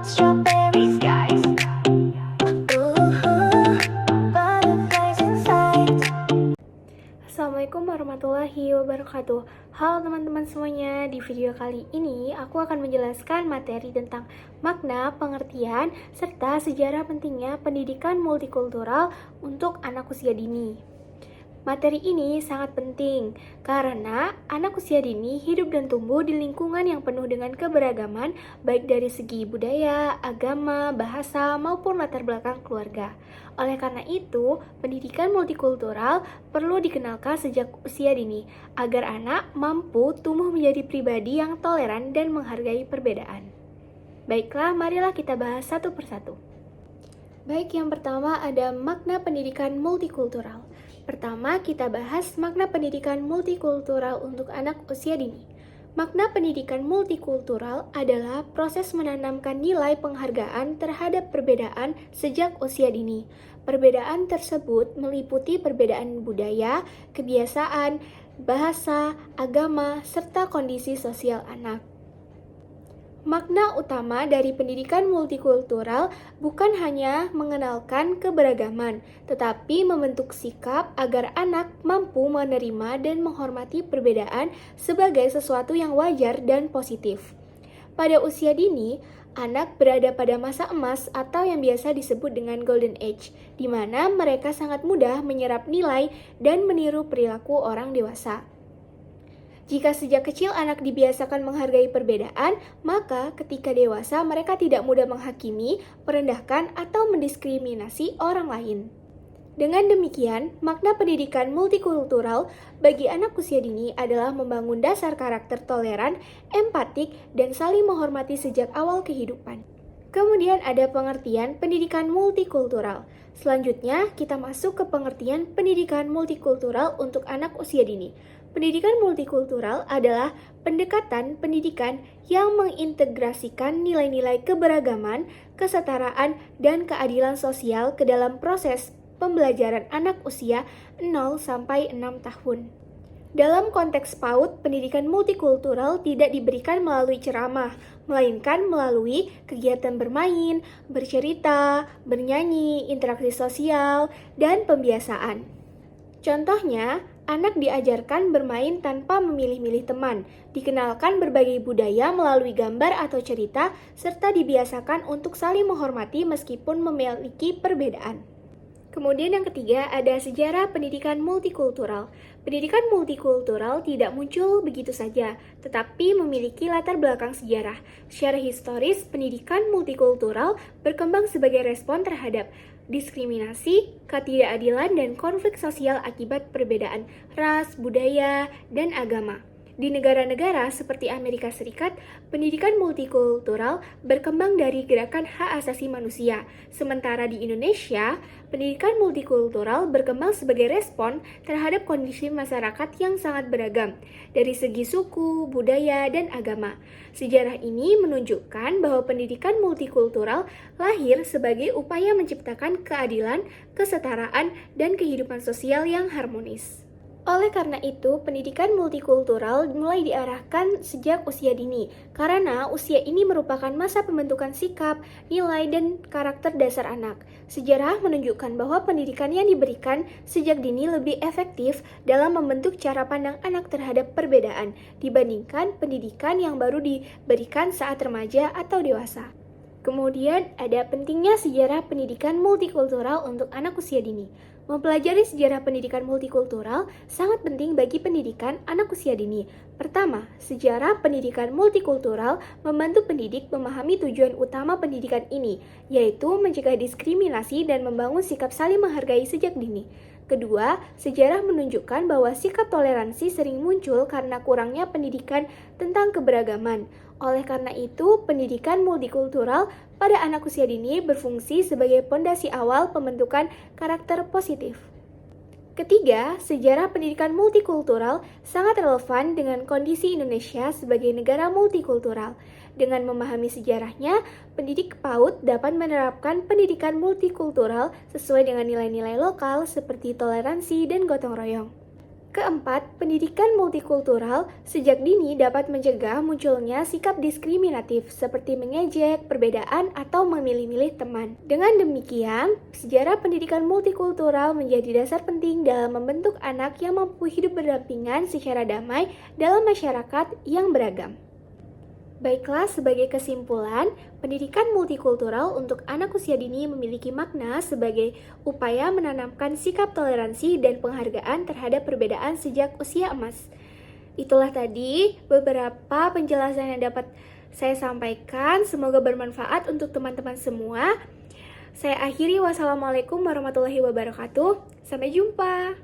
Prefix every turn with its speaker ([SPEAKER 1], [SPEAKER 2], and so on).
[SPEAKER 1] Strawberry skies. Butterflies inside.
[SPEAKER 2] Assalamualaikum warahmatullahi wabarakatuh. Halo teman-teman semuanya, di video kali ini aku akan menjelaskan materi tentang makna, pengertian, serta sejarah pentingnya pendidikan multikultural untuk anak usia dini. Materi ini sangat penting karena anak usia dini hidup dan tumbuh di lingkungan yang penuh dengan keberagaman baik dari segi budaya, agama, bahasa, maupun latar belakang keluarga. Oleh karena itu, pendidikan multikultural perlu dikenalkan sejak usia dini agar anak mampu tumbuh menjadi pribadi yang toleran dan menghargai perbedaan. Baiklah, marilah kita bahas satu persatu. Baik, yang pertama ada makna pendidikan multikultural. Pertama, kita bahas makna pendidikan multikultural untuk anak usia dini. Makna pendidikan multikultural adalah proses menanamkan nilai penghargaan terhadap perbedaan sejak usia dini. Perbedaan tersebut meliputi perbedaan budaya, kebiasaan, bahasa, agama, serta kondisi sosial anak. Makna utama dari pendidikan multikultural bukan hanya mengenalkan keberagaman, tetapi membentuk sikap agar anak mampu menerima dan menghormati perbedaan sebagai sesuatu yang wajar dan positif. Pada usia dini, anak berada pada masa emas atau yang biasa disebut dengan golden age, di mana mereka sangat mudah menyerap nilai dan meniru perilaku orang dewasa. Jika sejak kecil anak dibiasakan menghargai perbedaan, maka ketika dewasa mereka tidak mudah menghakimi, merendahkan, atau mendiskriminasi orang lain. Dengan demikian, makna pendidikan multikultural bagi anak usia dini adalah membangun dasar karakter toleran, empatik, dan saling menghormati sejak awal kehidupan. Kemudian ada pengertian pendidikan multikultural. Selanjutnya, kita masuk ke pengertian pendidikan multikultural untuk anak usia dini. Pendidikan multikultural adalah pendekatan pendidikan yang mengintegrasikan nilai-nilai keberagaman, kesetaraan, dan keadilan sosial ke dalam proses pembelajaran anak usia 0 sampai 6 tahun. Dalam konteks PAUD, pendidikan multikultural tidak diberikan melalui ceramah, melainkan melalui kegiatan bermain, bercerita, bernyanyi, interaksi sosial, dan pembiasaan. Contohnya, anak diajarkan bermain tanpa memilih-milih teman, dikenalkan berbagai budaya melalui gambar atau cerita, serta dibiasakan untuk saling menghormati meskipun memiliki perbedaan. Kemudian yang ketiga ada sejarah pendidikan multikultural. Pendidikan multikultural tidak muncul begitu saja, tetapi memiliki latar belakang sejarah. Secara historis, pendidikan multikultural berkembang sebagai respon terhadap diskriminasi, ketidakadilan, dan konflik sosial akibat perbedaan ras, budaya, dan agama. Di negara-negara seperti Amerika Serikat, pendidikan multikultural berkembang dari gerakan hak asasi manusia. Sementara di Indonesia, pendidikan multikultural berkembang sebagai respon terhadap kondisi masyarakat yang sangat beragam dari segi suku, budaya, dan agama. Sejarah ini menunjukkan bahwa pendidikan multikultural lahir sebagai upaya menciptakan keadilan, kesetaraan, dan kehidupan sosial yang harmonis. Oleh karena itu, pendidikan multikultural mulai diarahkan sejak usia dini, karena usia ini merupakan masa pembentukan sikap, nilai, dan karakter dasar anak. Sejarah menunjukkan bahwa pendidikan yang diberikan sejak dini lebih efektif dalam membentuk cara pandang anak terhadap perbedaan dibandingkan pendidikan yang baru diberikan saat remaja atau dewasa. Kemudian ada pentingnya sejarah pendidikan multikultural untuk anak usia dini. Mempelajari sejarah pendidikan multikultural sangat penting bagi pendidikan anak usia dini. Pertama, sejarah pendidikan multikultural membantu pendidik memahami tujuan utama pendidikan ini, yaitu mencegah diskriminasi dan membangun sikap saling menghargai sejak dini. Kedua, sejarah menunjukkan bahwa sikap toleransi sering muncul karena kurangnya pendidikan tentang keberagaman. Oleh karena itu, pendidikan multikultural pada anak usia dini berfungsi sebagai pondasi awal pembentukan karakter positif. Ketiga, sejarah pendidikan multikultural sangat relevan dengan kondisi Indonesia sebagai negara multikultural. Dengan memahami sejarahnya, pendidik PAUD dapat menerapkan pendidikan multikultural sesuai dengan nilai-nilai lokal seperti toleransi dan gotong royong. Keempat, pendidikan multikultural sejak dini dapat mencegah munculnya sikap diskriminatif seperti mengejek, perbedaan, atau memilih-milih teman. Dengan demikian, sejarah pendidikan multikultural menjadi dasar penting dalam membentuk anak yang mampu hidup berdampingan secara damai dalam masyarakat yang beragam. Baiklah, sebagai kesimpulan, pendidikan multikultural untuk anak usia dini memiliki makna sebagai upaya menanamkan sikap toleransi dan penghargaan terhadap perbedaan sejak usia emas. Itulah tadi beberapa penjelasan yang dapat saya sampaikan. Semoga bermanfaat untuk teman-teman semua. Saya akhiri, wassalamualaikum warahmatullahi wabarakatuh. Sampai jumpa.